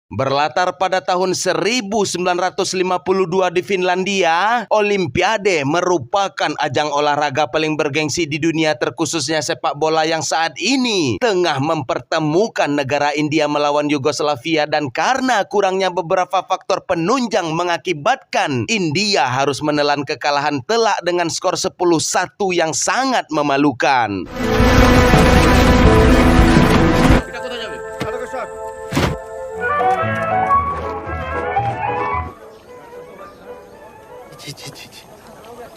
Berlatar pada tahun 1952 di Finlandia, Olimpiade merupakan ajang olahraga paling bergengsi di dunia, terkhususnya sepak bola yang saat ini tengah mempertemukan negara India melawan Yugoslavia, dan karena kurangnya beberapa faktor penunjang mengakibatkan India harus menelan kekalahan telak dengan skor 10-1 yang sangat memalukan.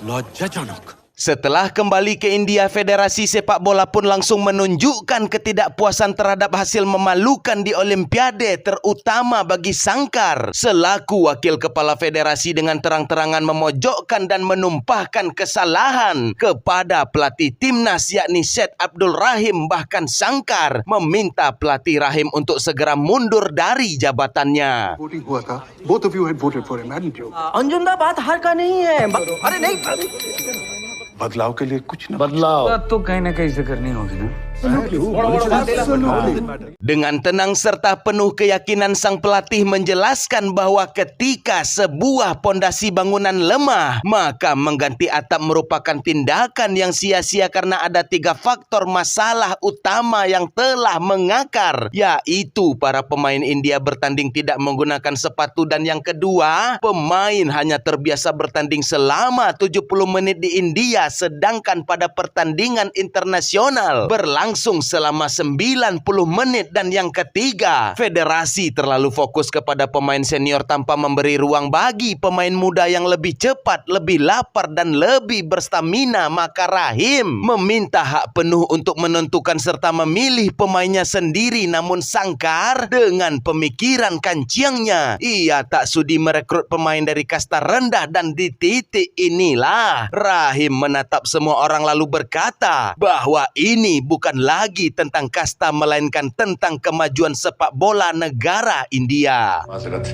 লজ্জাজনক। Setelah kembali ke India, Federasi Sepak Bola pun langsung menunjukkan ketidakpuasan terhadap hasil memalukan di Olimpiade, terutama bagi Sangkar selaku wakil kepala federasi dengan terang-terangan memojokkan dan menumpahkan kesalahan kepada pelatih timnas yakni Syed Abdul Rahim. Bahkan Sangkar meminta pelatih Rahim untuk segera mundur dari jabatannya. Voting हुआ था, both of you had voted for him, hadn't you? Anjum दा बात हार का नहीं है। अरे नहीं, बदलाव के लिए कुछ ना बदलाव तो कहीं ना कहीं से करनी होगी ना। Dengan tenang serta penuh keyakinan, sang pelatih menjelaskan bahwa ketika sebuah pondasi bangunan lemah, maka mengganti atap merupakan tindakan yang sia-sia karena ada 3 faktor masalah utama yang telah mengakar, yaitu para pemain India bertanding tidak menggunakan sepatu, dan yang kedua, pemain hanya terbiasa bertanding selama 70 menit di India, sedangkan pada pertandingan internasional berlangsung selama 90 menit, dan yang ketiga, federasi terlalu fokus kepada pemain senior tanpa memberi ruang bagi pemain muda yang lebih cepat, lebih lapar dan lebih berstamina. Maka Rahim meminta hak penuh untuk menentukan serta memilih pemainnya sendiri. Namun Sangkar dengan pemikiran kanciangnya, ia tak sudi merekrut pemain dari kasta rendah, dan di titik inilah Rahim menatap semua orang lalu berkata bahwa ini bukan lagi tentang kasta melainkan tentang kemajuan sepak bola negara India. माजरत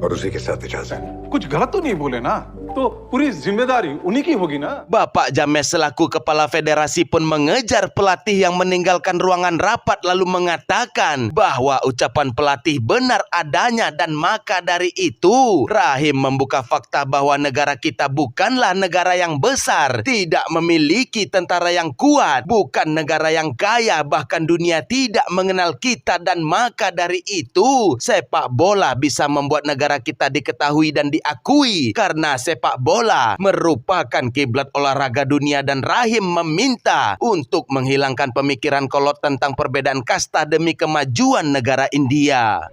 और उसी के साथ इजाजत। कुछ गलत तो नहीं बोले ना, तो पूरी जिम्मेदारी उन्हीं की होगी ना। Bapak James selaku kepala federasi pun mengejar pelatih yang meninggalkan ruangan rapat lalu mengatakan bahwa ucapan pelatih benar adanya, dan maka dari itu Rahim membuka fakta bahwa negara kita bukanlah negara yang besar, tidak memiliki tentara yang kuat, bukan negara yang kaya, bahkan dunia tidak mengenal kita, dan maka dari itu sepak bola bisa membuat negara kita diketahui dan diakui karena sepak bola merupakan kiblat olahraga dunia. Dan Rahim meminta untuk menghilangkan pemikiran kolot tentang perbedaan kasta demi kemajuan negara India.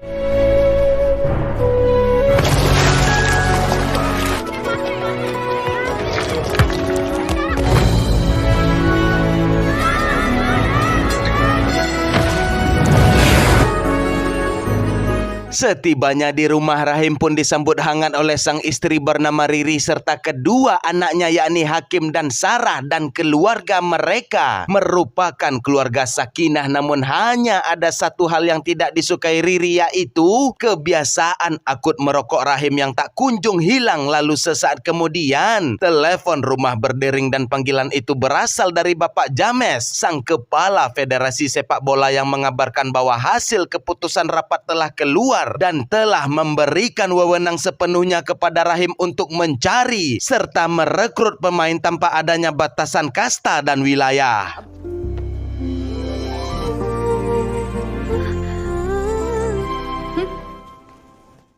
Setibanya di rumah, Rahim pun disambut hangat oleh sang istri bernama Riri serta kedua anaknya yakni Hakim dan Sarah, dan keluarga mereka merupakan keluarga sakinah. Namun hanya ada satu hal yang tidak disukai Riri, yaitu kebiasaan akut merokok Rahim yang tak kunjung hilang. Lalu sesaat kemudian telepon rumah berdering, dan panggilan itu berasal dari Bapak James, sang kepala Federasi Sepak Bola, yang mengabarkan bahwa hasil keputusan rapat telah keluar dan telah memberikan wewenang sepenuhnya kepada Rahim untuk mencari serta merekrut pemain tanpa adanya batasan kasta dan wilayah.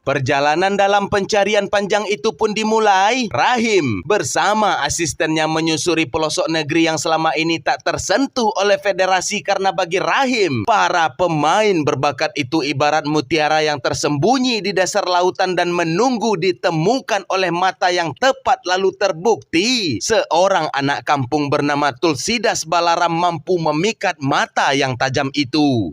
Perjalanan dalam pencarian panjang itu pun dimulai. Rahim bersama asistennya menyusuri pelosok negeri yang selama ini tak tersentuh oleh federasi, karena bagi Rahim para pemain berbakat itu ibarat mutiara yang tersembunyi di dasar lautan dan menunggu ditemukan oleh mata yang tepat. Lalu terbukti seorang anak kampung bernama Tulsidas Balaram mampu memikat mata yang tajam itu.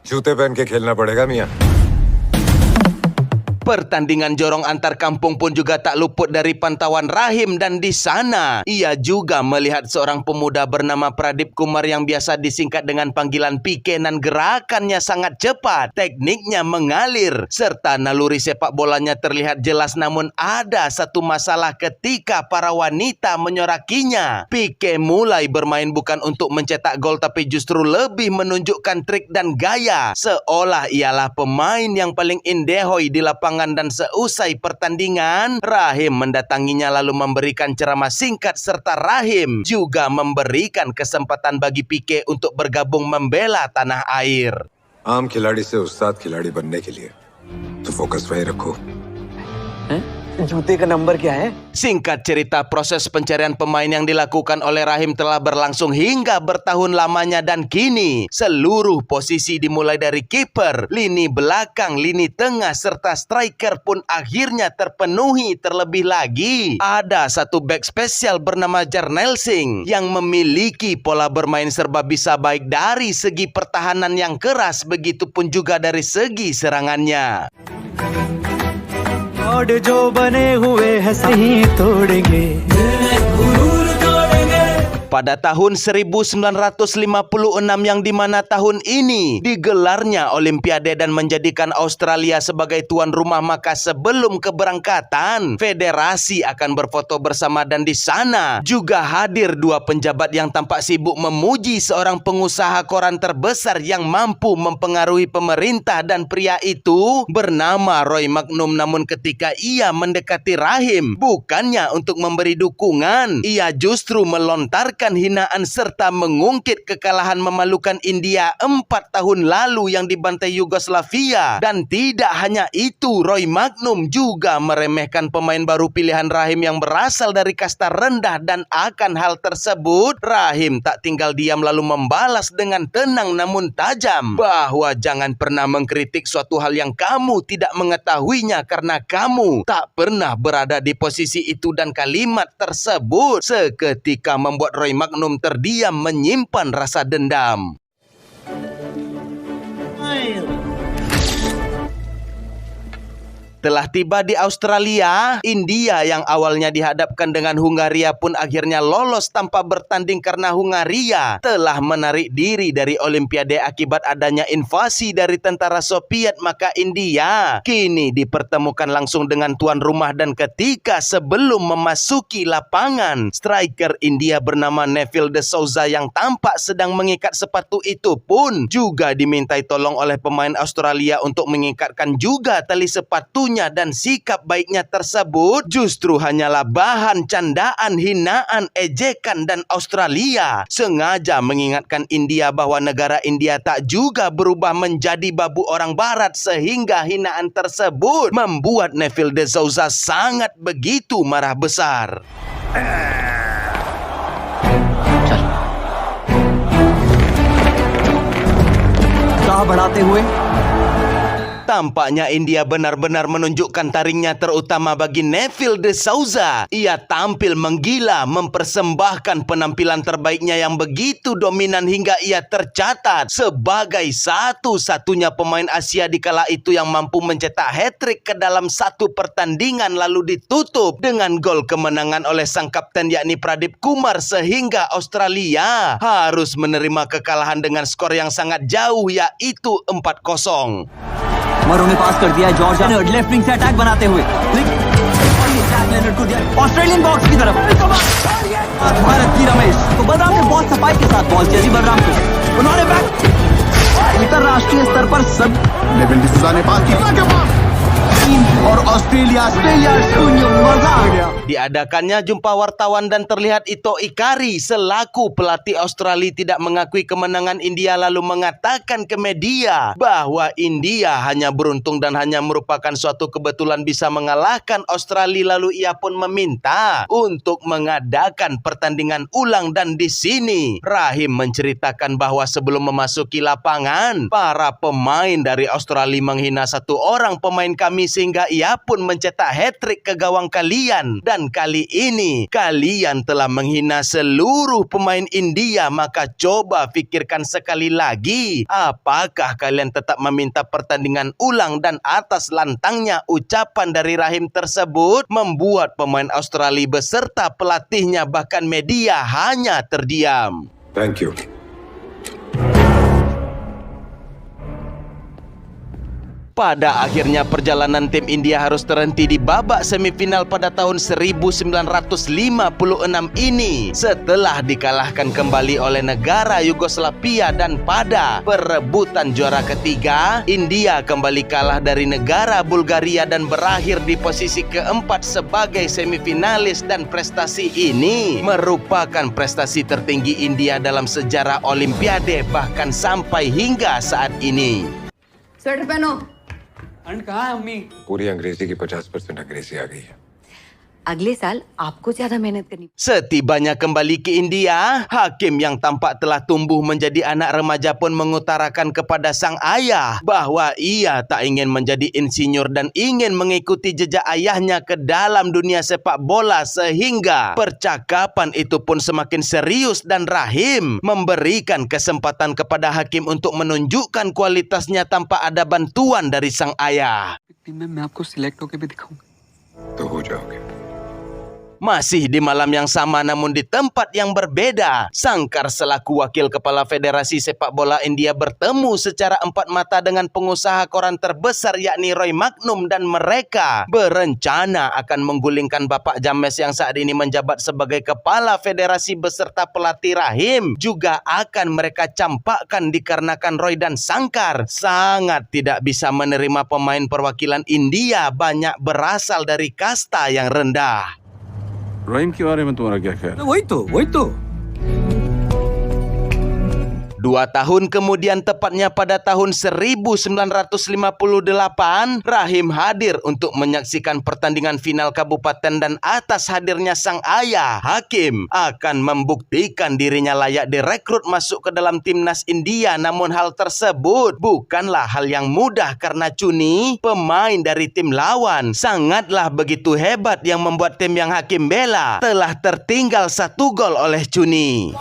जूते पहन के खेलना पड़ेगा मियां। Pertandingan jorong antar kampung pun juga tak luput dari pantauan Rahim, dan di sana ia juga melihat seorang pemuda bernama Pradip Kumar yang biasa disingkat dengan panggilan PK, dan gerakannya sangat cepat, tekniknya mengalir, serta naluri sepak bolanya terlihat jelas. Namun ada satu masalah ketika para wanita menyorakinya. PK mulai bermain bukan untuk mencetak gol tapi justru lebih menunjukkan trik dan gaya, seolah ialah pemain yang paling indehoi di lapangan. Dan seusai pertandingan, Rahim mendatanginya lalu memberikan ceramah singkat, serta Rahim juga memberikan kesempatan bagi PK untuk bergabung membela tanah air. आम खिलाड़ी से उस्ताद खिलाड़ी बनने के लिए तो फोकस वही रखो. जूते का नंबर क्या है? Singkat cerita, proses pencarian pemain yang dilakukan oleh Rahim telah berlangsung hingga bertahun lamanya, dan kini seluruh posisi dimulai dari kiper, lini belakang, lini tengah, serta striker pun akhirnya terpenuhi. Terlebih lagi, ada satu bek spesial bernama Jarnail Singh yang memiliki pola bermain serba bisa, baik dari segi pertahanan yang keras, begitupun juga dari segi serangannya. जो बने हुए हैं सही तोड़ेंगे. Pada tahun 1956 yang dimana tahun ini digelarnya Olimpiade dan menjadikan Australia sebagai tuan rumah, maka sebelum keberangkatan federasi akan berfoto bersama, dan di sana juga hadir dua penjabat yang tampak sibuk memuji seorang pengusaha koran terbesar yang mampu mempengaruhi pemerintah, dan pria itu bernama Roy Magnum. Namun ketika ia mendekati Rahim, bukannya untuk memberi dukungan, ia justru melontarkan hinaan serta mengungkit kekalahan memalukan India 4 tahun lalu yang dibantai Yugoslavia. Dan tidak hanya itu, Roy Magnum juga meremehkan pemain baru pilihan Rahim yang berasal dari kasta rendah, dan akan hal tersebut Rahim tak tinggal diam lalu membalas dengan tenang namun tajam bahwa jangan pernah mengkritik suatu hal yang kamu tidak mengetahuinya karena kamu tak pernah berada di posisi itu. Dan kalimat tersebut seketika membuat Roy Magnum terdiam menyimpan rasa dendam. Telah tiba di Australia, India yang awalnya dihadapkan dengan Hungaria pun akhirnya lolos tanpa bertanding karena Hungaria telah menarik diri dari Olimpiade akibat adanya invasi dari tentara Soviet. Maka India kini dipertemukan langsung dengan tuan rumah, dan ketika sebelum memasuki lapangan, striker India bernama Neville de Souza yang tampak sedang mengikat sepatu itu pun juga dimintai tolong oleh pemain Australia untuk mengikatkan juga tali sepatu, dan sikap baiknya tersebut justru hanyalah bahan candaan, hinaan, ejekan, dan Australia sengaja mengingatkan India bahwa negara India tak juga berubah menjadi babu orang barat, sehingga hinaan tersebut membuat Neville de Souza sangat begitu marah besar. उत्साह बढ़ाते हुए Tampaknya India benar-benar menunjukkan taringnya terutama bagi Neville de Souza. Ia tampil menggila, mempersembahkan penampilan terbaiknya yang begitu dominan hingga ia tercatat sebagai satu-satunya pemain Asia di kala itu yang mampu mencetak hat-trick ke dalam satu pertandingan, lalu ditutup dengan gol kemenangan oleh sang kapten yakni Pradip Kumar, sehingga Australia harus menerima kekalahan dengan skor yang sangat jauh yaitu 4-0. मरो ने पास कर दिया George Leonard left wing से अटैक बनाते हुए लेनर्ड को दिया Australian box की तरफ भारत की रमेश तो बलराम ने बहुत सफाई के साथ बॉल किया बलराम को उन्होंने बैक अंतरराष्ट्रीय स्तर पर सब नेविल डिसूजा ने पास किया और ऑस्ट्रेलिया शून्य मजा आ गया. Diadakannya jumpa wartawan dan terlihat Ito Ikari selaku pelatih Australia tidak mengakui kemenangan India lalu mengatakan ke media bahwa India hanya beruntung dan hanya merupakan suatu kebetulan bisa mengalahkan Australia. Lalu ia pun meminta untuk mengadakan pertandingan ulang, dan di sini Rahim menceritakan bahwa sebelum memasuki lapangan para pemain dari Australia menghina satu orang pemain kami sehingga ia pun mencetak hat-trick ke gawang kalian. Dan kali ini kalian telah menghina seluruh pemain India, maka coba fikirkan sekali lagi, apakah kalian tetap meminta pertandingan ulang? Dan atas lantangnya ucapan dari Rahim tersebut membuat pemain Australia beserta pelatihnya bahkan media hanya terdiam. Thank you. Pada akhirnya perjalanan tim India harus terhenti di babak semifinal pada tahun 1956 ini setelah dikalahkan kembali oleh negara Yugoslavia, dan pada perebutan juara ketiga India kembali kalah dari negara Bulgaria dan berakhir di posisi keempat sebagai semifinalis. Dan prestasi ini merupakan prestasi tertinggi India dalam sejarah Olimpiade bahkan sampai hingga saat ini. Sweater पहनो। ठंड कहाँ है अम्मी? पूरी अंग्रेजी की 50% अंग्रेजी आ गई है। अगले साल आपको ज्यादा मेहनत करनी। Setibanya kembali ke India, Hakim yang tampak telah tumbuh menjadi anak remaja pun mengutarakan kepada sang ayah bahwa ia tak ingin menjadi insinyur dan ingin mengikuti jejak ayahnya ke dalam dunia sepak bola, sehingga percakapan itu pun semakin serius dan Rahim memberikan kesempatan kepada Hakim untuk menunjukkan kualitasnya tanpa ada bantuan dari sang ayah. Team में मैं आपको सिलेक्ट होके भी दिखाऊंगा। तो हो जाओगे। Masih di malam yang sama namun di tempat yang berbeda, Sankar selaku wakil kepala Federasi Sepak Bola India bertemu secara empat mata dengan pengusaha koran terbesar yakni Roy Magnum, dan mereka berencana akan menggulingkan Bapak James yang saat ini menjabat sebagai kepala federasi beserta pelatih Rahim juga akan mereka campakkan dikarenakan Roy dan Sankar sangat tidak bisa menerima pemain perwakilan India banyak berasal dari kasta yang rendah. रहीम के बारे में तुम्हारा क्या ख्याल है? वही तो 2 tahun kemudian, tepatnya pada tahun 1958, Rahim hadir untuk menyaksikan pertandingan final kabupaten, dan atas hadirnya sang ayah, Hakim akan membuktikan dirinya layak direkrut masuk ke dalam timnas India. Namun hal tersebut bukanlah hal yang mudah karena Chuni, pemain dari tim lawan, sangatlah begitu hebat yang membuat tim yang Hakim bela telah tertinggal 1 gol oleh Chuni.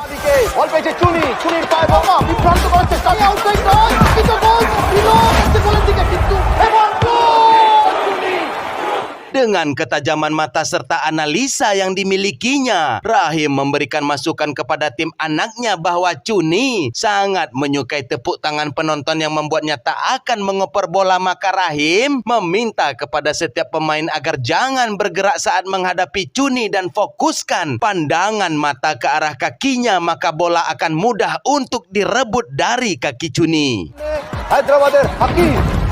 Dengan ketajaman mata serta analisa yang dimilikinya, Rahim memberikan masukan kepada tim anaknya bahwa Chuni sangat menyukai tepuk tangan penonton yang membuatnya tak akan mengoper bola. Maka Rahim meminta kepada setiap pemain agar jangan bergerak saat menghadapi Chuni dan fokuskan pandangan mata ke arah kakinya, maka bola akan mudah untuk direbut dari kaki Chuni. হায়দ্রাবাদের হাকি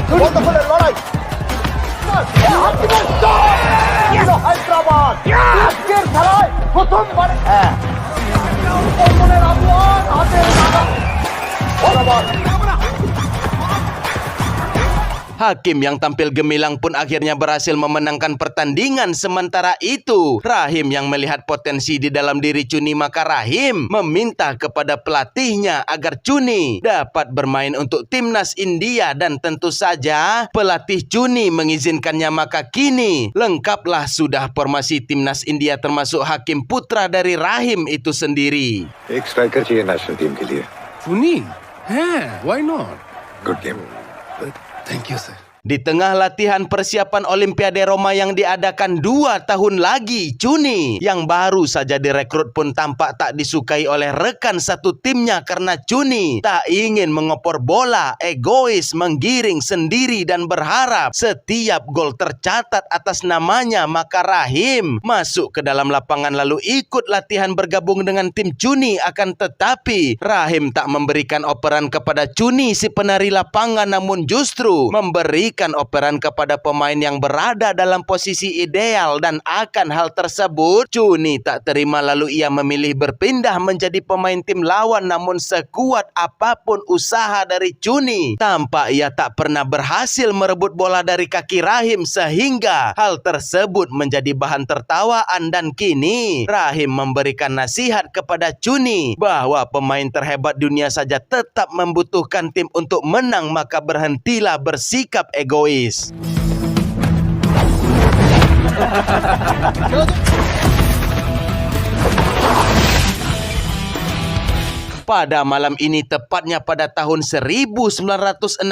দখলের লড়াই হায়দ্রাবাদ আজকের খেলায় প্রথমবার হাতের Hakim yang tampil gemilang pun akhirnya berhasil memenangkan pertandingan. Sementara itu, Rahim yang melihat potensi di dalam diri Chuni, maka Rahim meminta kepada pelatihnya agar Chuni dapat bermain untuk timnas India, dan tentu saja pelatih Chuni mengizinkannya. Maka kini lengkaplah sudah formasi timnas India termasuk Hakim putra dari Rahim itu sendiri. एक स्ट्राइकर चाहिए national team के लिए। चुनी है, why not? Good game. Thank you, sir. Di tengah latihan persiapan Olimpiade Roma yang diadakan 2 tahun lagi, Chuni yang baru saja direkrut pun tampak tak disukai oleh rekan satu timnya karena Chuni tak ingin mengopor bola, egois, menggiring sendiri dan berharap setiap gol tercatat atas namanya. Maka Rahim masuk ke dalam lapangan lalu ikut latihan bergabung dengan tim Chuni, akan tetapi Rahim tak memberikan operan kepada Chuni si penari lapangan, namun justru memberikan operan kepada pemain yang berada dalam posisi ideal. Dan akan hal tersebut Chuni tak terima lalu ia memilih berpindah menjadi pemain tim lawan. Namun sekuat apapun usaha dari Chuni, tampak ia tak pernah berhasil merebut bola dari kaki Rahim, sehingga hal tersebut menjadi bahan tertawaan. Dan kini Rahim memberikan nasihat kepada Chuni bahwa pemain terhebat dunia saja tetap membutuhkan tim untuk menang, maka berhentilah bersikap egois. Pada malam ini, tepatnya pada tahun 1960,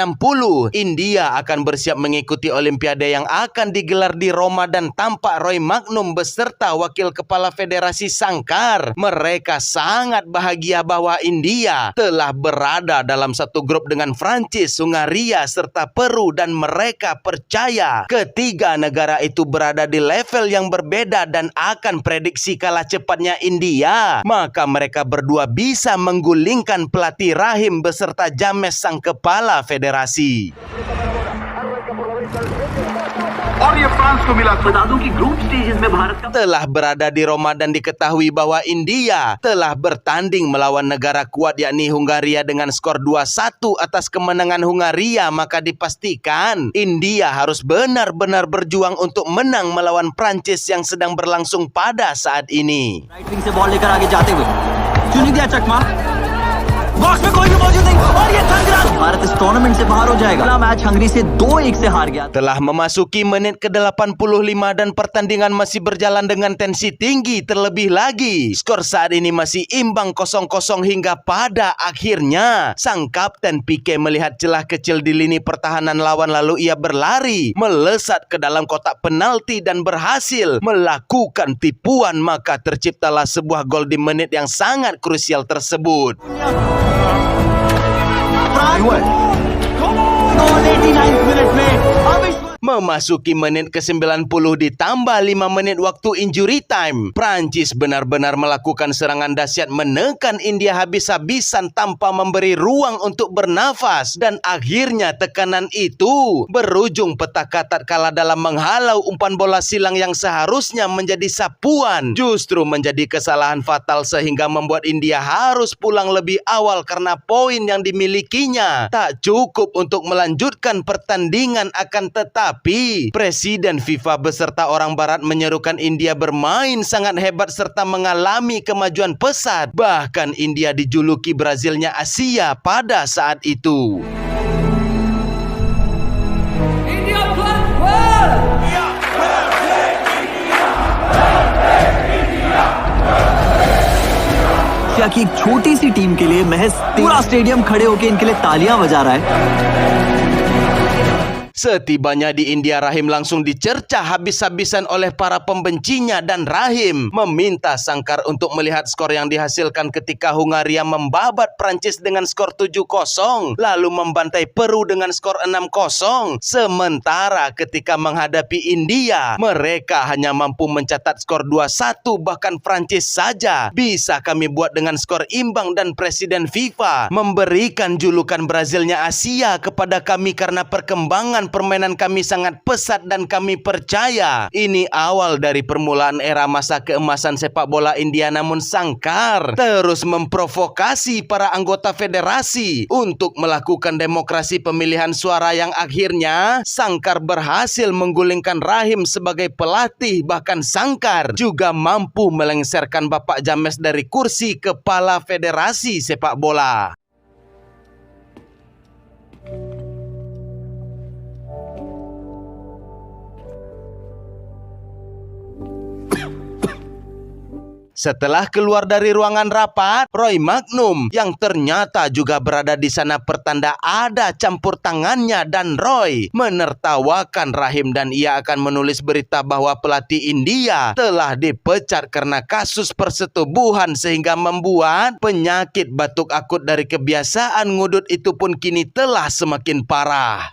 India akan bersiap mengikuti Olimpiade yang akan digelar di Roma dan tampak Roy Magnum beserta Wakil Kepala Federasi Sangkar. Mereka sangat bahagia bahwa India telah berada dalam satu grup dengan Prancis, Hungaria serta Peru dan mereka percaya ketiga negara itu berada di level yang berbeda dan akan prediksi kalah cepatnya India. Maka mereka berdua bisa menggulingkan pelatih Rahim beserta James sang kepala federasi. और ये फ्रांस को मिला। बता दूं कि group stages में भारत का Telah berada di Roma dan diketahui bahwa India telah bertanding melawan negara kuat yakni Hungaria dengan skor 2-1 atas kemenangan Hungaria, maka dipastikan India harus benar-benar berjuang untuk menang melawan Prancis yang sedang berlangsung pada saat ini. Right wing से बॉल लेकर आगे जाते हुए चुनी दिया चकमा, बॉक्स में कोई भी मौजूद नहीं और ये संग्राम। भारत इस टूर्नामेंट से बाहर हो जाएगा। पहला मैच हंगरी से 2-1 से हार गया। Telah memasuki menit ke-85 dan pertandingan masih berjalan dengan tensi tinggi. Terlebih lagi, skor saat ini masih imbang 0-0 hingga pada akhirnya sang kapten Pique melihat celah kecil di lini pertahanan lawan lalu ia berlari, melesat ke dalam kotak penalti dan berhasil melakukan tipuan, maka terciptalah sebuah gol di menit yang sangat krusial tersebut. गोल 89 मिनट में अविश्वास। Memasuki menit ke-90 ditambah 5 menit waktu injury time. Prancis benar-benar melakukan serangan dahsyat menekan India habis-habisan tanpa memberi ruang untuk bernafas. Dan akhirnya tekanan itu berujung petak kalah dalam menghalau umpan bola silang yang seharusnya menjadi sapuan. Justru menjadi kesalahan fatal sehingga membuat India harus pulang lebih awal karena poin yang dimilikinya tak cukup untuk melanjutkan pertandingan. Akan tetapi Presiden FIFA beserta orang barat menyerukan India bermain sangat hebat serta mengalami kemajuan pesat. Bahkan India dijuluki Brazilnya Asia pada saat itu. क्या कि एक छोटी सी टीम के लिए महज पूरा स्टेडियम खड़े होकर इनके लिए तालियां बजा रहा है। Setibanya di India, Rahim langsung dicercah habis-habisan oleh para pembencinya dan Rahim meminta Sangkar untuk melihat skor yang dihasilkan ketika Hungaria membabat Prancis dengan skor 7-0 lalu membantai Peru dengan skor 6-0. Sementara ketika menghadapi India, mereka hanya mampu mencatat skor 2-1, bahkan Prancis saja bisa kami buat dengan skor imbang dan Presiden FIFA memberikan julukan Brazilnya Asia kepada kami karena perkembangan permainan kami sangat pesat dan kami percaya ini awal dari permulaan era masa keemasan sepak bola India. Namun Sangkar terus memprovokasi para anggota federasi untuk melakukan demokrasi pemilihan suara yang akhirnya Sangkar berhasil menggulingkan Rahim sebagai pelatih. Bahkan Sangkar juga mampu melengsarkan Bapak James dari kursi kepala federasi sepak bola. Setelah keluar dari ruangan rapat, Roy Magnum yang ternyata juga berada di sana pertanda ada campur tangannya dan Roy menertawakan Rahim dan ia akan menulis berita bahwa pelatih India telah dipecat karena kasus persetubuhan sehingga membuat penyakit batuk akut dari kebiasaan ngudut itu pun kini telah semakin parah.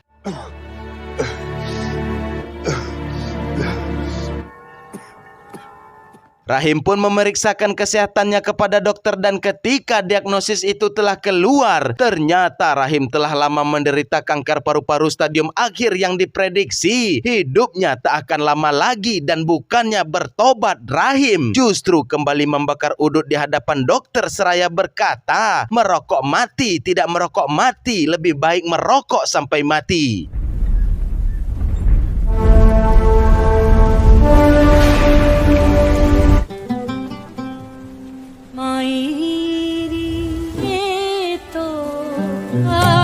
Rahim pun memeriksakan kesehatannya kepada dokter dan ketika diagnosis itu telah keluar, ternyata Rahim telah lama menderita kanker paru-paru stadium akhir yang diprediksi hidupnya tak akan lama lagi. Dan bukannya bertobat, Rahim justru kembali membakar udut di hadapan dokter seraya berkata, merokok mati, tidak merokok mati, lebih baik merokok sampai mati.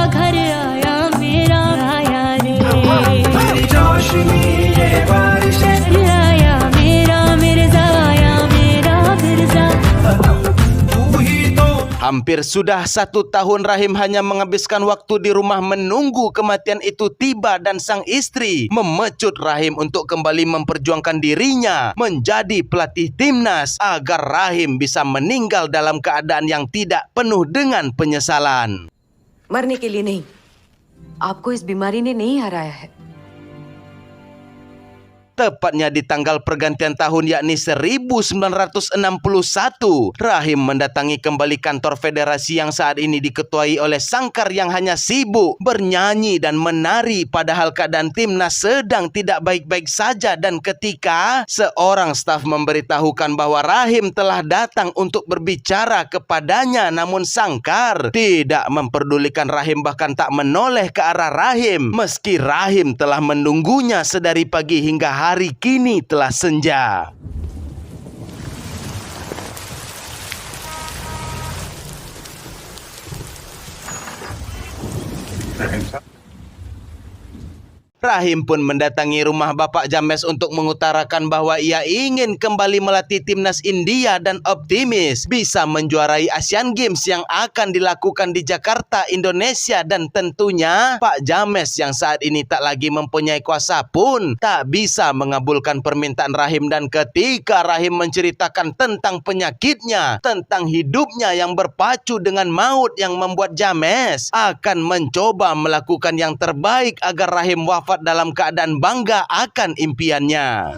घर आया मेरा आया रे, बारिश आया Hampir sudah 1 tahun Rahim hanya menghabiskan waktu di rumah menunggu kematian itu tiba dan sang istri memecut Rahim untuk kembali memperjuangkan dirinya menjadi pelatih timnas agar Rahim bisa meninggal dalam keadaan yang tidak penuh dengan penyesalan. मरने के लिए नहीं, आपको इस बीमारी ने नहीं हराया है। Tepatnya di tanggal pergantian tahun yakni 1961, Rahim mendatangi kembali kantor federasi yang saat ini diketuai oleh Sangkar yang hanya sibuk bernyanyi dan menari padahal keadaan timnas sedang tidak baik-baik saja, dan ketika seorang staf memberitahukan bahwa Rahim telah datang untuk berbicara kepadanya, namun Sangkar tidak memperdulikan Rahim, bahkan tak menoleh ke arah Rahim meski Rahim telah menunggunya sedari pagi hingga hari kini telah senja. Rahim pun mendatangi rumah Bapak James untuk mengutarakan bahwa ia ingin kembali melatih timnas India dan optimis bisa menjuarai Asian Games yang akan dilakukan di Jakarta, Indonesia, dan tentunya Pak James yang saat ini tak lagi mempunyai kuasa pun tak bisa mengabulkan permintaan Rahim, dan ketika Rahim menceritakan tentang penyakitnya, tentang hidupnya yang berpacu dengan maut yang membuat James akan mencoba melakukan yang terbaik agar Rahim wafat dalam keadaan bangga akan impiannya.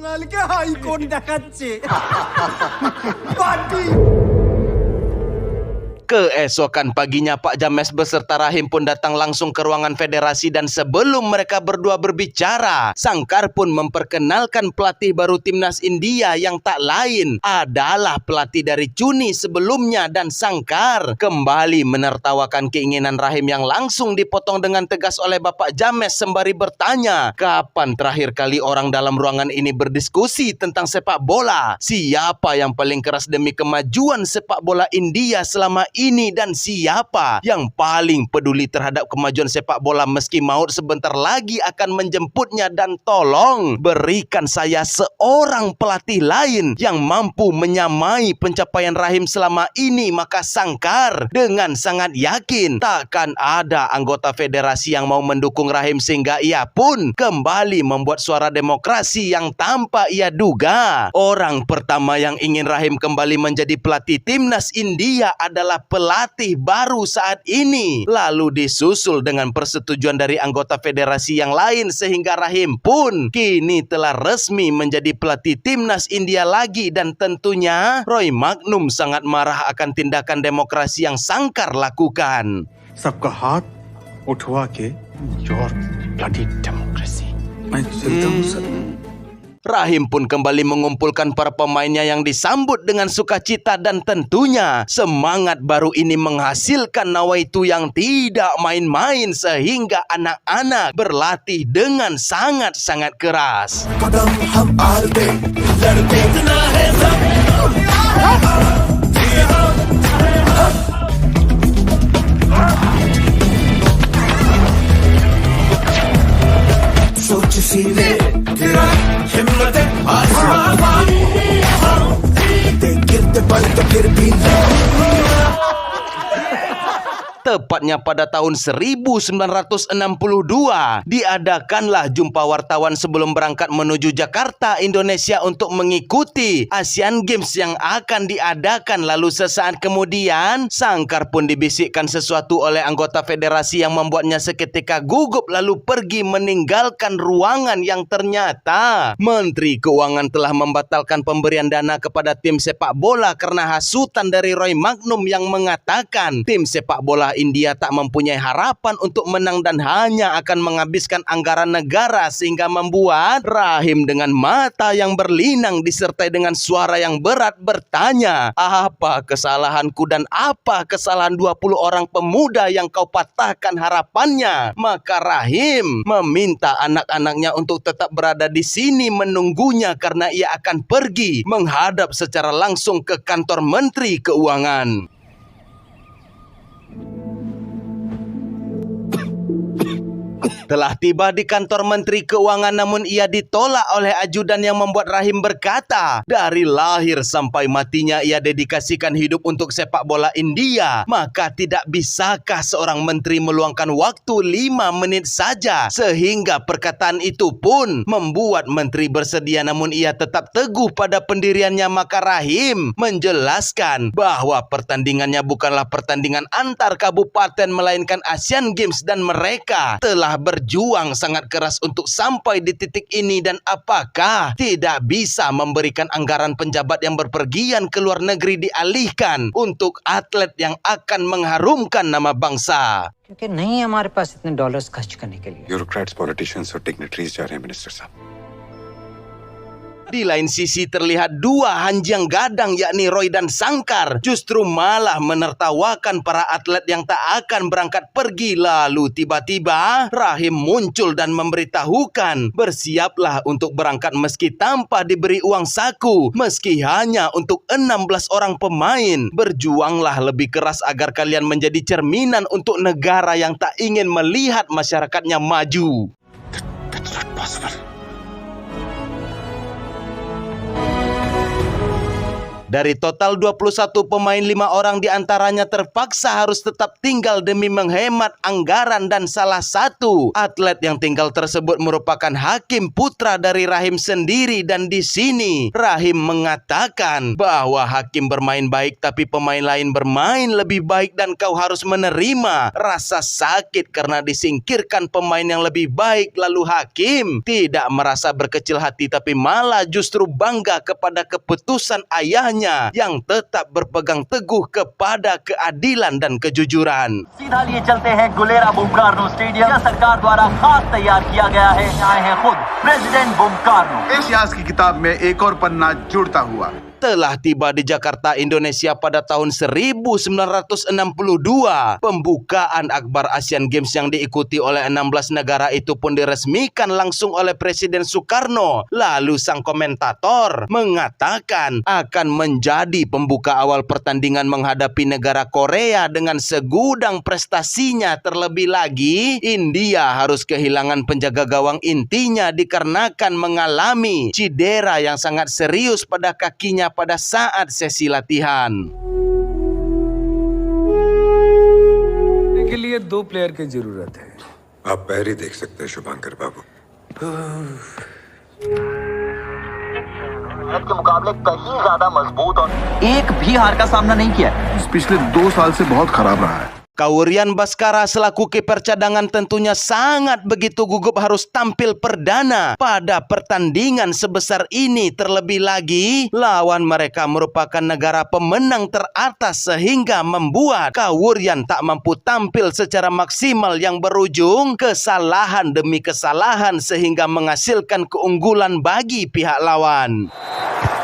Keesokan paginya Pak James beserta Rahim pun datang langsung ke ruangan federasi, dan sebelum mereka berdua berbicara, Sangkar pun memperkenalkan pelatih baru timnas India yang tak lain adalah pelatih dari Cuni sebelumnya, dan Sangkar kembali menertawakan keinginan Rahim yang langsung dipotong dengan tegas oleh Bapak James sembari bertanya, kapan terakhir kali orang dalam ruangan ini berdiskusi tentang sepak bola? Siapa yang paling keras demi kemajuan sepak bola India selama ini, dan siapa yang paling peduli terhadap kemajuan sepak bola meski maut sebentar lagi akan menjemputnya? Dan tolong berikan saya seorang pelatih lain yang mampu menyamai pencapaian Rahim selama ini. Maka Sangkar dengan sangat yakin takkan ada anggota federasi yang mau mendukung Rahim, sehingga ia pun kembali membuat suara demokrasi yang tanpa ia duga. Orang pertama yang ingin Rahim kembali menjadi pelatih timnas India adalah pelatih baru saat ini, lalu disusul dengan persetujuan dari anggota federasi yang lain, sehingga Rahim pun kini telah resmi menjadi pelatih timnas India lagi. Dan tentunya Roy Magnum sangat marah akan tindakan demokrasi yang Sangkar lakukan. सबका हाथ उठवा के your bloody democracy मैं चलता हूं sir. Rahim pun kembali mengumpulkan para pemainnya yang disambut dengan sukacita, dan tentunya semangat baru ini menghasilkan nawaitu yang tidak main-main sehingga anak-anak berlatih dengan sangat-sangat keras. Tepatnya pada tahun 1962 diadakanlah jumpa wartawan sebelum berangkat menuju Jakarta, Indonesia untuk mengikuti Asian Games yang akan diadakan. Lalu sesaat kemudian Sangkar pun dibisikkan sesuatu oleh anggota federasi yang membuatnya seketika gugup lalu pergi meninggalkan ruangan yang ternyata Menteri Keuangan telah membatalkan pemberian dana kepada tim sepak bola karena hasutan dari Roy Magnum yang mengatakan tim sepak bola India tak mempunyai harapan untuk menang dan hanya akan menghabiskan anggaran negara, sehingga membuat Rahim dengan mata yang berlinang disertai dengan suara yang berat bertanya, apa kesalahanku dan apa kesalahan 20 orang pemuda yang kau patahkan harapannya? Maka Rahim meminta anak-anaknya untuk tetap berada di sini menunggunya karena ia akan pergi menghadap secara langsung ke kantor Menteri Keuangan. Telah tiba di kantor Menteri Keuangan namun ia ditolak oleh ajudan yang membuat Rahim berkata, dari lahir sampai matinya ia dedikasikan hidup untuk sepak bola India. Maka tidak bisakah seorang menteri meluangkan waktu 5 menit saja? Sehingga perkataan itu pun membuat menteri bersedia namun ia tetap teguh pada pendiriannya. Maka Rahim menjelaskan bahwa pertandingannya bukanlah pertandingan antar kabupaten melainkan Asian Games dan mereka telah berjuang sangat keras untuk sampai di titik ini dan apakah tidak bisa memberikan anggaran penjabat yang berpergian ke luar negeri dialihkan untuk atlet yang akan mengharumkan nama bangsa. क्योंकि नहीं है हमारे पास इतने डॉलर्स खर्च करने के लिए। Bureaucrats, politicians और डिग्निटरीज जा रहे हैं मिनिस्टर साहब। Di lain sisi terlihat dua hanjang gadang yakni Roy dan Sangkar justru malah menertawakan para atlet yang tak akan berangkat pergi. Lalu tiba-tiba Rahim muncul dan memberitahukan bersiaplah untuk berangkat meski tanpa diberi uang saku, meski hanya untuk 16 orang pemain. Berjuanglah lebih keras agar kalian menjadi cerminan untuk negara yang tak ingin melihat masyarakatnya maju. That's not possible. Dari total 21 pemain, 5 orang diantaranya terpaksa harus tetap tinggal demi menghemat anggaran dan salah satu atlet yang tinggal tersebut merupakan Hakim putra dari Rahim sendiri. Dan di sini Rahim mengatakan bahwa Hakim bermain baik tapi pemain lain bermain lebih baik dan kau harus menerima rasa sakit karena disingkirkan pemain yang lebih baik. Lalu Hakim tidak merasa berkecil hati tapi malah justru bangga kepada keputusan ayahnya yang tetap berpegang teguh kepada keadilan dan kejujuran. सीधा लिए चलते हैं गुलेरा बुमकार्नो स्टेडियम सरकार द्वारा खास तैयार किया गया है। आए हैं खुद प्रेसिडेंट बुमकार्नो। इतिहास की किताब में एक और पन्ना जुड़ता हुआ। Telah tiba di Jakarta, Indonesia pada tahun 1962. Pembukaan akbar Asian Games yang diikuti oleh 16 negara itu pun diresmikan langsung oleh Presiden Soekarno. Lalu sang komentator mengatakan akan menjadi pembuka awal pertandingan menghadapi negara Korea dengan segudang prestasinya. Terlebih lagi, India harus kehilangan penjaga gawang intinya dikarenakan mengalami cedera yang sangat serius pada kakinya pada saat sesi latihan. के लिए 2 प्लेयर की जरूरत है। आप पैर ही देख सकते हैं शुभांकर बाबू। के मुकाबले कहीं ज्यादा मजबूत और एक भी हार का सामना नहीं किया। पिछले 2 साल से बहुत खराब रहा है। Kaurian Baskara selaku kiper cadangan tentunya sangat begitu gugup harus tampil perdana pada pertandingan sebesar ini. Terlebih lagi, lawan mereka merupakan negara pemenang teratas sehingga membuat Kaurian tak mampu tampil secara maksimal yang berujung kesalahan demi kesalahan sehingga menghasilkan keunggulan bagi pihak lawan.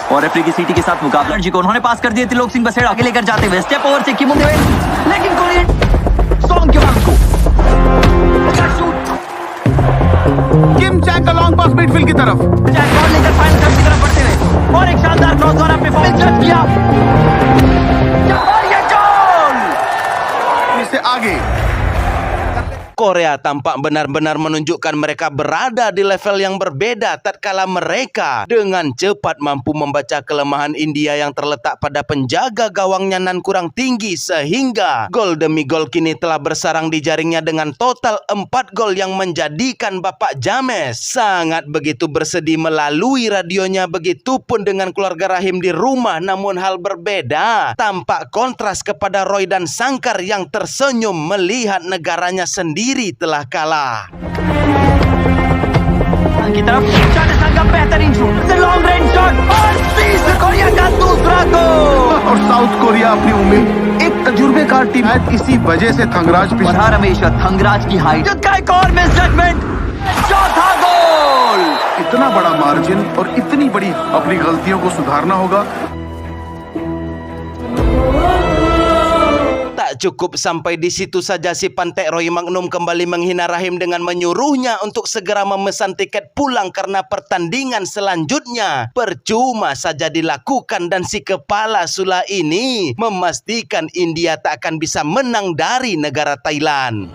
और रेफरी की सीटी के साथ मुकाबला जी को उन्होंने पास कर दिए त्रिलोक सिंह बसेड़ा आगे लेकर जाते हुए स्टेप ओवर से किम देवे, लेकिन कोरियन सॉन्ग के बाद को किम चैक का लॉन्ग पास मिडफील्ड की तरफ। जैक बॉल लेकर फाइनल थर्ड की तरफ बढ़ते हुए और एक शानदार क्रॉस द्वारा पे फॉल टच किया और ये गोल। इससे आगे Korea tampak benar-benar menunjukkan mereka berada di level yang berbeda tatkala mereka dengan cepat mampu membaca kelemahan India yang terletak pada penjaga gawangnya nan kurang tinggi sehingga gol demi gol kini telah bersarang di jaringnya dengan total 4 gol yang menjadikan Bapak James sangat begitu bersedih melalui radionya. Begitupun dengan keluarga Rahim di rumah, namun hal berbeda tampak kontras kepada Roy dan Sangkar yang tersenyum melihat negaranya sendiri telah kalah. की तरफ शानदार का बेहतरीन shot, long range shot और तीसरा कोरिया का दूसरा गोल। और साउथ कोरिया अपनी उम्मीद एक तजुर्बेकार टीम है, इसी वजह से थंगराज और रमेश थंगराज की हाइट का एक और मिस जजमेंट, चौथा गोल। इतना बड़ा मार्जिन और इतनी बड़ी अपनी गलतियों को सुधारना होगा। Tak cukup sampai di situ saja si Pantek Roy Magnum kembali menghina Rahim dengan menyuruhnya untuk segera memesan tiket pulang karena pertandingan selanjutnya percuma saja dilakukan dan si kepala Sula ini memastikan India tak akan bisa menang dari negara Thailand.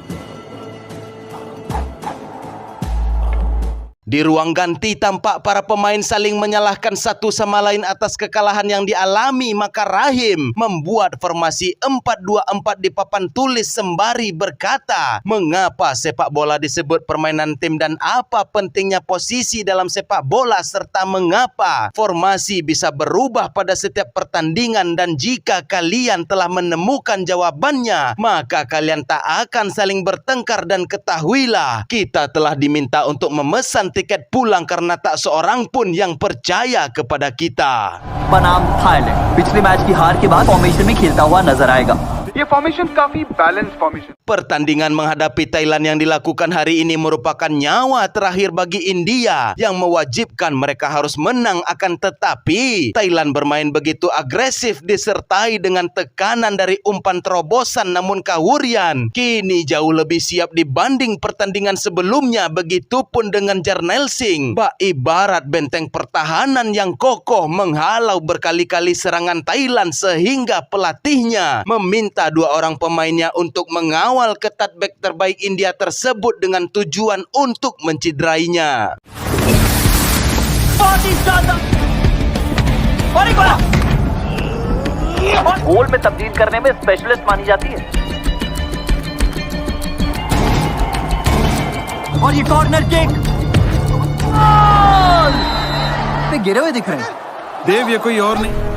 Di ruang ganti tampak para pemain saling menyalahkan satu sama lain atas kekalahan yang dialami, maka Rahim membuat formasi 4-2-4 di papan tulis sembari berkata, mengapa sepak bola disebut permainan tim dan apa pentingnya posisi dalam sepak bola serta mengapa formasi bisa berubah pada setiap pertandingan, dan jika kalian telah menemukan jawabannya, maka kalian tak akan saling bertengkar, dan ketahuilah kita telah diminta untuk memesan tiket pulang karena tak seorang pun yang percaya kepada kita. बनाम थाईलैंड पिछले मैच की हार के बाद फॉर्मेशन में खेलता हुआ नजर आएगा। ये फॉर्मेशन काफी balance formation. Pertandingan menghadapi Thailand yang dilakukan hari ini merupakan nyawa terakhir bagi India yang mewajibkan mereka harus menang, akan tetapi Thailand bermain begitu agresif disertai dengan tekanan dari umpan terobosan, namun Kahurian kini jauh lebih siap dibanding pertandingan sebelumnya. Begitupun dengan Jarnail Singh, bak ibarat benteng pertahanan yang kokoh menghalau berkali-kali serangan Thailand sehingga pelatihnya meminta dua orang pemainnya untuk mengawal ketat bek terbaik India tersebut dengan tujuan untuk menciderainya. गोल में तब्दील करने में स्पेशलिस्ट मानी जाती है। और ये corner kick पे गिरे हुए दिख रहे हैं। देव ये कोई और नहीं।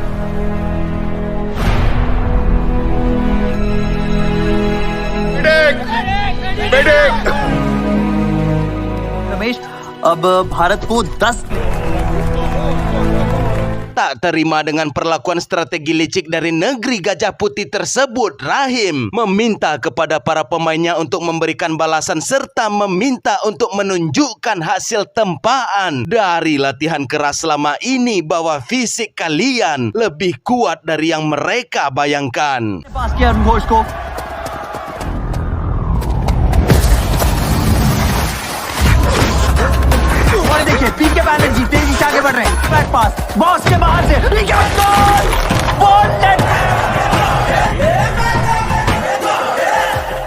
रमेश, अब भारत को 10 Tak terima dengan perlakuan strategi licik dari negeri Gajah Putih tersebut, Rahim meminta kepada para pemainnya untuk memberikan balasan serta meminta untuk menunjukkan hasil tempaan dari latihan keras selama ini bahwa fisik kalian lebih kuat dari yang mereka bayangkan. देखिए पीके बैनर्जी तेजी से आगे बढ़ रहे हैं। बैक पास बॉक्स के बाहर से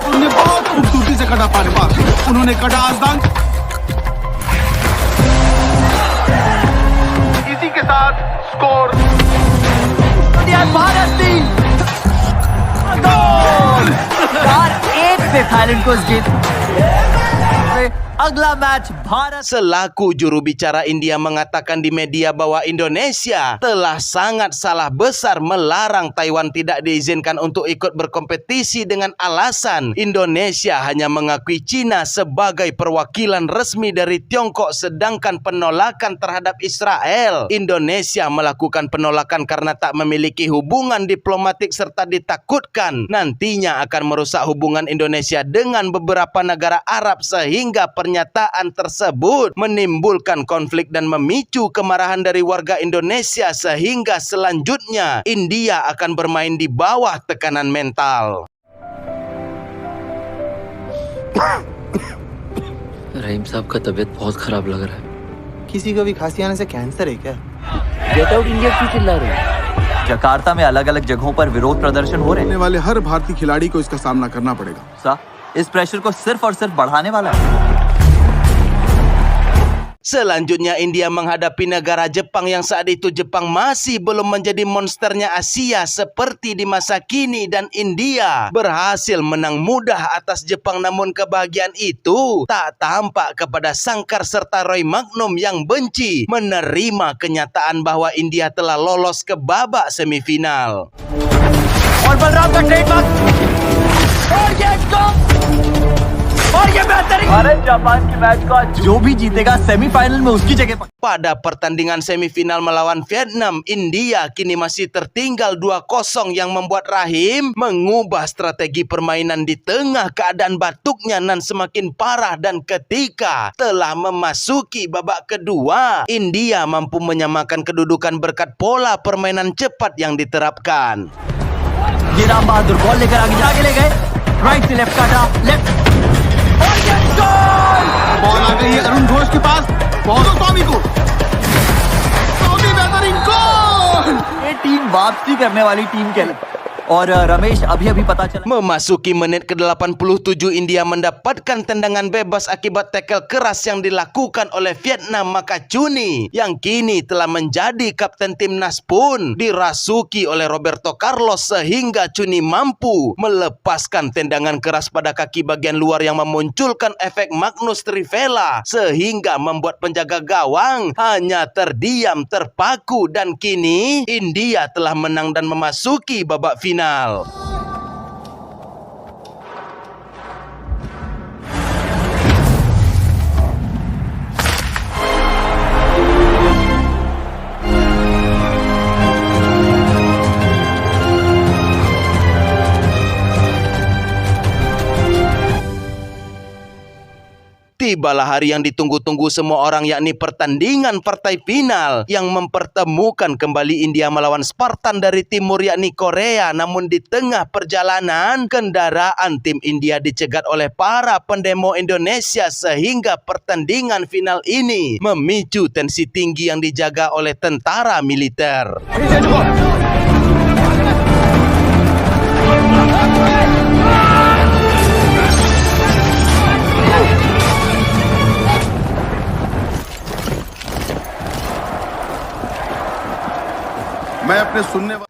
उन्होंने बहुत खूबसूरती से कटा पार पार, उन्होंने कटा आसदान। इसी के साथ स्कोर भारत 3 गोल 4-1 से थाईलैंड को जीत। Agla match Bharat. Selaku juru bicara India mengatakan di media bahwa Indonesia telah sangat salah besar melarang Taiwan tidak diizinkan untuk ikut berkompetisi dengan alasan Indonesia hanya mengakui Cina sebagai perwakilan resmi dari Tiongkok, sedangkan penolakan terhadap Israel, Indonesia melakukan penolakan karena tak memiliki hubungan diplomatik serta ditakutkan nantinya akan merusak hubungan Indonesia dengan beberapa negara Arab, sehingga pernyataan tersebut menimbulkan konflik dan memicu kemarahan dari warga Indonesia, sehingga selanjutnya India akan bermain di bawah tekanan mental. रहीम साहब का तबीयत बहुत खराब लग रहा है। किसी को भी खांसी आने से कैंसर है क्या? गेट आउट इंडिया क्यों चिल्ला रहे हैं? जकार्ता में अलग अलग जगहों पर विरोध प्रदर्शन हो रहे हैं। वाले हर भारतीय खिलाड़ी को इसका सामना करना पड़ेगा। इस प्रेशर को सिर्फ और सिर्फ बढ़ाने वाला है। Selanjutnya India menghadapi negara Jepang yang saat itu Jepang masih belum menjadi monsternya Asia seperti di masa kini, dan India berhasil menang mudah atas Jepang, namun kebahagiaan itu tak tampak kepada Sangkar serta Roy Magnum yang benci menerima kenyataan bahwa India telah lolos ke babak semifinal. और बलराम का ट्रेडमार्क और ये भारत जापान की मैच का जो भी जीतेगा सेमीफाइनल में उसकी जगह पर। Pada pertandingan semifinal melawan Vietnam, India kini masih tertinggal 2-0 yang membuat Rahim mengubah strategi permainan di tengah keadaan batuknya nan semakin parah, dan ketika telah memasuki babak kedua, India mampu menyamakan kedudukan berkat pola permainan cepat yang diterapkan. ये राम बहादुर बॉल लेकर आगे ले गए, राइट से लेफ्ट काटा, लेफ्ट और ये गोल! बॉल आ गई है अरुण घोष के पास, बॉल स्वामी को, स्वामी बेहतरीन गोल! ये टीम वापसी करने वाली टीम कहलाती है। और रमेश अभी पता चला Memasuki menit ke-87, India mendapatkan tendangan bebas akibat tackle keras yang dilakukan oleh Vietnam, maka Chuni yang kini telah menjadi kapten timnas pun dirasuki oleh Roberto Carlos sehingga Chuni mampu melepaskan tendangan keras pada kaki bagian luar yang memunculkan efek Magnus Trivela sehingga membuat penjaga gawang hanya terdiam terpaku, dan kini India telah menang dan memasuki babak final. Tibalah hari yang ditunggu-tunggu semua orang, yakni pertandingan partai final yang mempertemukan kembali India melawan Spartan dari timur yakni Korea. Namun di tengah perjalanan, kendaraan tim India dicegat oleh para pendemo Indonesia sehingga pertandingan final ini memicu tensi tinggi yang dijaga oleh tentara militer.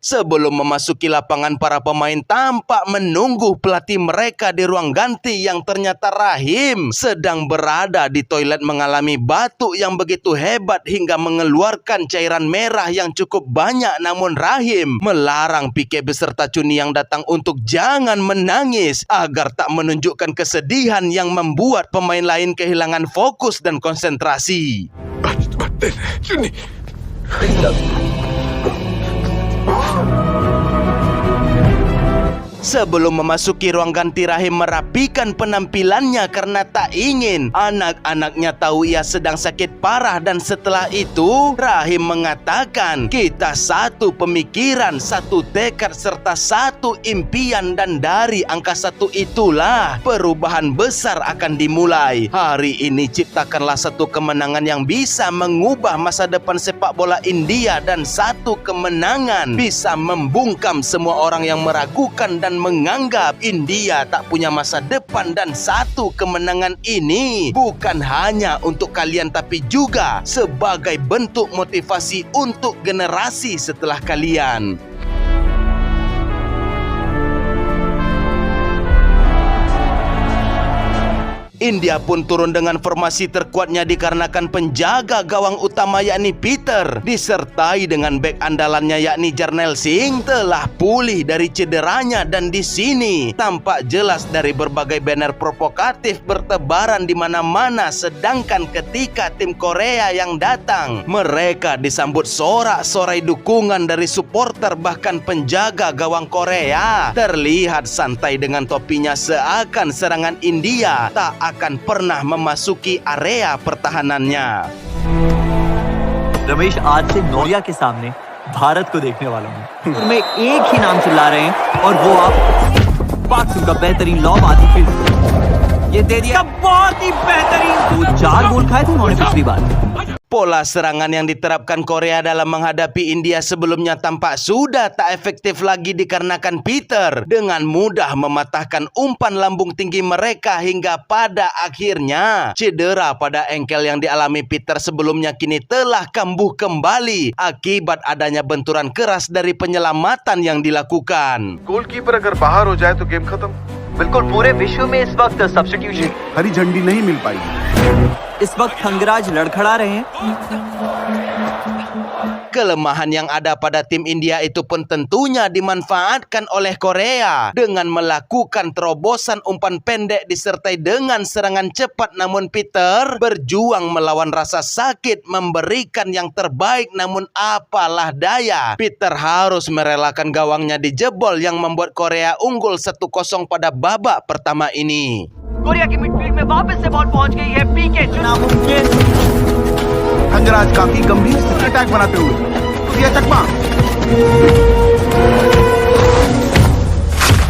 Sebelum memasuki lapangan, para pemain tampak menunggu pelatih mereka di ruang ganti yang ternyata Rahim sedang berada di toilet mengalami batuk yang begitu hebat hingga mengeluarkan cairan merah yang cukup banyak. Namun Rahim melarang Pique beserta Chuni yang datang untuk jangan menangis agar tak menunjukkan kesedihan yang membuat pemain lain kehilangan fokus dan konsentrasi. Chuni. Sebelum memasuki ruang ganti, Rahim merapikan penampilannya karena tak ingin anak-anaknya tahu ia sedang sakit parah. Dan setelah itu, Rahim mengatakan, kita satu pemikiran, satu tekad, serta satu impian. Dan dari angka satu itulah perubahan besar akan dimulai. Hari ini ciptakanlah satu kemenangan yang bisa mengubah masa depan sepak bola India. Dan satu kemenangan bisa membungkam semua orang yang meragukan dan menganggap India tak punya masa depan. Dan satu kemenangan ini bukan hanya untuk kalian tapi juga sebagai bentuk motivasi untuk generasi setelah kalian. India pun turun dengan formasi terkuatnya dikarenakan penjaga gawang utama yakni Peter disertai dengan bek andalannya yakni Jarnail Singh telah pulih dari cederanya. Dan di sini tampak jelas dari berbagai banner provokatif bertebaran di mana-mana. Sedangkan ketika tim Korea yang datang, mereka disambut sorak-sorai dukungan dari supporter. Bahkan penjaga gawang Korea terlihat santai dengan topinya seakan serangan India tak akan pernah memasuki area pertahanannya. Ramesh, आज से नोरिया के सामने भारत को देखने वाला हूँ। मैं एक ही नाम चिल्ला रहे हैं और वो आप पाक सिंह का बेहतरीन लॉब आती फील्ड ये दे दिया, बहुत ही बेहतरीन। 4 गोल खाए थे उन्होंने पिछली बार। Pola serangan yang diterapkan Korea dalam menghadapi India sebelumnya tampak sudah tak efektif lagi dikarenakan Peter dengan mudah mematahkan umpan lambung tinggi mereka hingga pada akhirnya cedera pada engkel yang dialami Peter sebelumnya kini telah kambuh kembali akibat adanya benturan keras dari penyelamatan yang dilakukan. Goalkeeper अगर बाहर हो जाए तो गेम खत्म। बिल्कुल, पूरे विश्व में इस वक्त सब्स्टिट्यूशन हरी झंडी नहीं मिल पाएगी। इस वक्त खंगराज लड़खड़ा रहे हैं। Kelemahan yang ada pada tim India itu pun tentunya dimanfaatkan oleh Korea dengan melakukan terobosan umpan pendek disertai dengan serangan cepat. Namun Peter berjuang melawan rasa sakit, memberikan yang terbaik. Namun apalah daya, Peter harus merelakan gawangnya dijebol yang membuat Korea unggul 1-0 pada babak pertama ini. Korea की मिडफील्ड में वापस से बॉल पहुंच गई है। पीके नामुमकिन। खंगराज काफी गंभीर स्थिति अटैक बनाते हुए दिया चकमा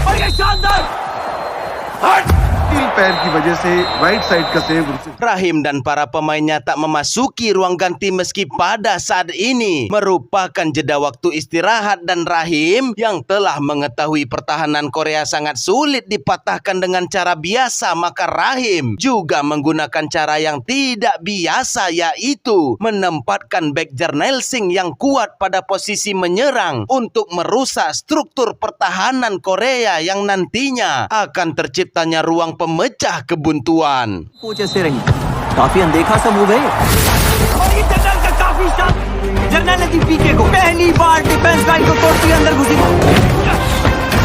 और ये शानदार पैर की वजह वजह से राइट साइड का सेव उनसे Rahim dan para pemainnya tak memasuki ruang ganti meski pada saat ini merupakan jeda waktu istirahat, dan Rahim yang telah mengetahui pertahanan Korea sangat sulit dipatahkan dengan cara biasa, maka Rahim juga menggunakan cara yang tidak biasa, yaitu menempatkan back Jarnelsing yang kuat pada posisi menyerang untuk merusak struktur pertahanan Korea yang nantinya akan terciptanya ruang pemecah kebuntuan. Coach ऐसे रही काफी अनदेखा सा मूव है और ये जनरल का काफी शॉट जनरल ने दी पीके को पहली बार डिफेंस लाइन को तोड़ती अंदर घुसी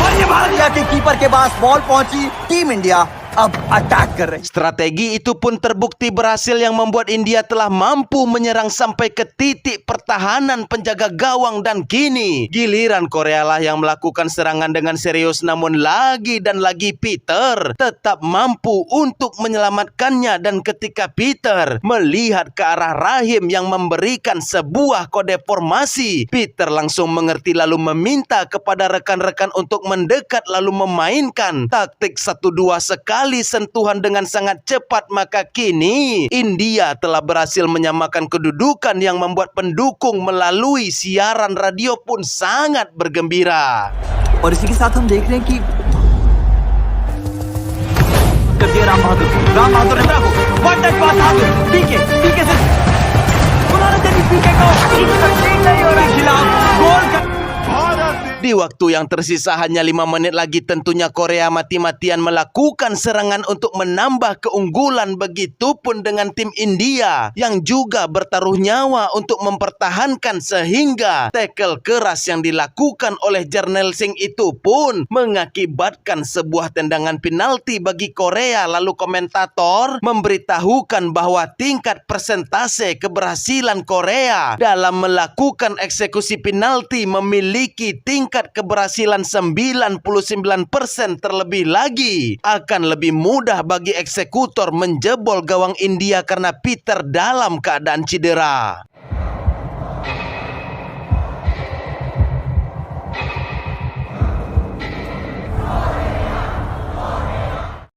और ये भारत के कीपर के पास बॉल पहुंची टीम इंडिया अब अटैक कर रही. Strategi itu pun terbukti berhasil yang membuat India telah mampu menyerang sampai ke titik pertahanan penjaga gawang, dan kini giliran Korea lah yang melakukan serangan dengan serius, namun lagi dan lagi Peter tetap mampu untuk menyelamatkannya, dan ketika Peter melihat ke arah Rahim yang memberikan sebuah kode formasi, Peter langsung mengerti lalu meminta kepada rekan-rekan untuk mendekat lalu memainkan taktik 1-2 sekali sentuhan dengan sangat cepat, maka kini India telah berhasil menyamakan kedudukan yang membuat pendukung melalui siaran radio pun sangat bergembira. और इसी के साथ हम देख रहे हैं कि कर दिया राम बहादुर ने को वन टच पास बहादुर पीके से उन्होंने जल्दी पीके को नहीं हो रहा खिलाफ गोल का. Di waktu yang tersisa hanya 5 menit lagi, tentunya Korea mati-matian melakukan serangan untuk menambah keunggulan. Begitupun dengan tim India yang juga bertaruh nyawa untuk mempertahankan, sehingga tackle keras yang dilakukan oleh Jarnelsing itu pun mengakibatkan sebuah tendangan penalti bagi Korea. Lalu komentator memberitahukan bahwa tingkat persentase keberhasilan Korea dalam melakukan eksekusi penalti memiliki tingkat keberhasilan 99%. Terlebih lagi akan lebih mudah bagi eksekutor menjebol gawang India karena Peter dalam keadaan cedera.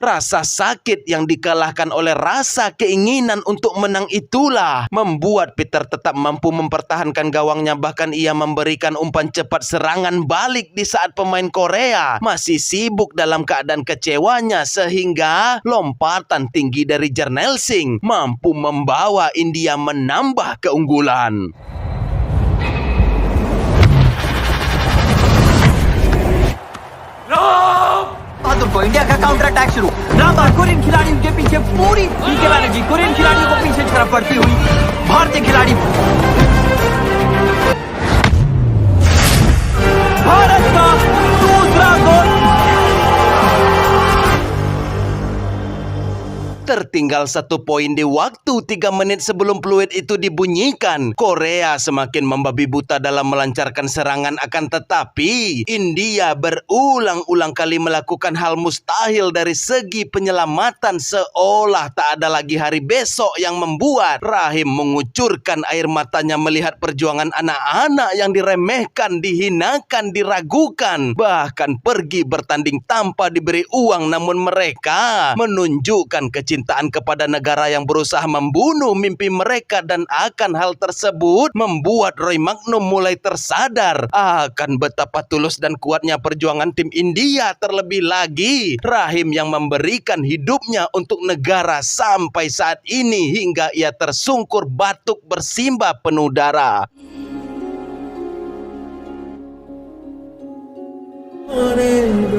Rasa sakit yang dikalahkan oleh rasa keinginan untuk menang itulah membuat Peter tetap mampu mempertahankan gawangnya. Bahkan ia memberikan umpan cepat serangan balik di saat pemain Korea masih sibuk dalam keadaan kecewanya, sehingga lompatan tinggi dari Jarnelsing mampu membawa India menambah keunggulan. बहादुर को इंडिया का counter attack शुरू. राम बहादुर कोरियन खिलाड़ियों के पीछे पूरी पीके बैनर्जी कोरियन खिलाड़ियों को पीछे छड़प पड़ती हुई भारतीय खिलाड़ी. भारत का दूसरा गोल. Tertinggal 1 poin di waktu 3 menit sebelum peluit itu dibunyikan. Korea semakin membabi buta dalam melancarkan serangan, akan tetapi India berulang-ulang kali melakukan hal mustahil dari segi penyelamatan, seolah tak ada lagi hari besok, yang membuat Rahim mengucurkan air matanya melihat perjuangan anak-anak yang diremehkan, dihinakan, diragukan, bahkan pergi bertanding tanpa diberi uang, namun mereka menunjukkan kecintaan kepada negara yang berusaha membunuh mimpi mereka. Dan akan hal tersebut membuat Roy Magnum mulai tersadar akan betapa tulus dan kuatnya perjuangan tim India. Terlebih lagi Rahim yang memberikan hidupnya untuk negara sampai saat ini hingga ia tersungkur batuk bersimbah penuh darah. Morning,